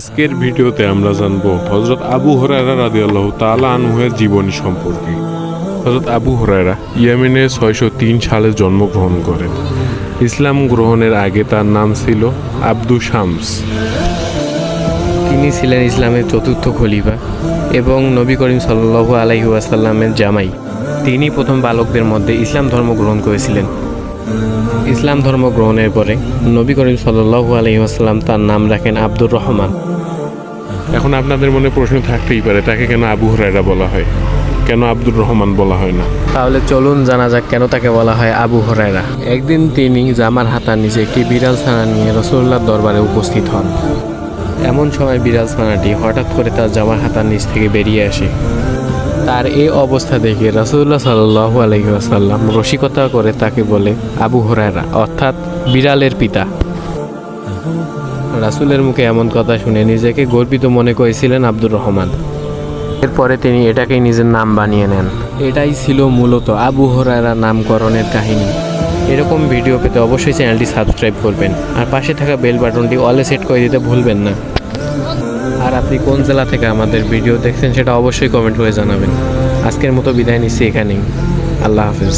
আজকের ভিডিওতে আমরা জানব হযরত আবু হুরায়রা রাদিয়াল্লাহু তাআলা আনহু-এর জীবনী সম্পর্কে। হযরত আবু হুরায়রা ইয়েমেনে 603 সালে জন্মগ্রহণ করেন। ইসলাম গ্রহণের আগে তার নাম ছিল আব্দু শামস। তিনি ছিলেন ইসলামের চতুর্থ খলিফা এবং নবী করিম সাল্লাল্লাহু আলাইহি ওয়াসাল্লামের জামাই। তিনি প্রথম বালকদের মধ্যে ইসলাম ধর্ম গ্রহণ করেছিলেন। ইসলাম ধর্ম গ্রহণের পরে নবী করিম সাল্লাল্লাহু আলাইহি ওয়াসাল্লাম তার নাম রাখেন আব্দুর রহমান। এখন আপনাদের মনে প্রশ্ন থাকতেই পারে, তাকে কেন আবু হুরায়রা বলা হয়, কেন আব্দুর রহমান বলা হয় না? তাহলে চলুন জানা যাক কেন তাকে বলা হয় আবু হুরায়রা। একদিন তিনি জামার হাতার নিচে একটি বিড়াল ছানা নিয়ে রাসূলুল্লাহর দরবারে উপস্থিত হন। এমন সময় বিড়াল ছানাটি হঠাৎ করে তার জামার হাতার নিচ থেকে বেরিয়ে আসে। তার এই অবস্থা দেখে রাসূলুল্লাহ সাল্লাল্লাহু আলাইহি ওয়াসাল্লাম রসিকতা করে তাকে বলে আবু হুরায়রা, অর্থাৎ বিড়ালের পিতা। রাসূলের মুখে এমন কথা শুনে নিজেকে গর্বিত মনে করেছিলেন আব্দুর রহমান। এরপরে তিনি এটাকেই নিজের নাম বানিয়ে নেন। এটাই ছিল মূলত আবু হুরায়রা নামকরণের কাহিনী। এরকম ভিডিও পেতে অবশ্যই চ্যানেলটি সাবস্ক্রাইব করবেন আর পাশে থাকা বেল বাটনটি অলে সেট করে দিতে ভুলবেন না। আর আপনি কোন জেলা থেকে আমাদের ভিডিও দেখছেন সেটা অবশ্যই কমেন্ট করে জানাবেন। আজকের মতো বিদায় নিচ্ছি এখানেই। আল্লাহ হাফেজ।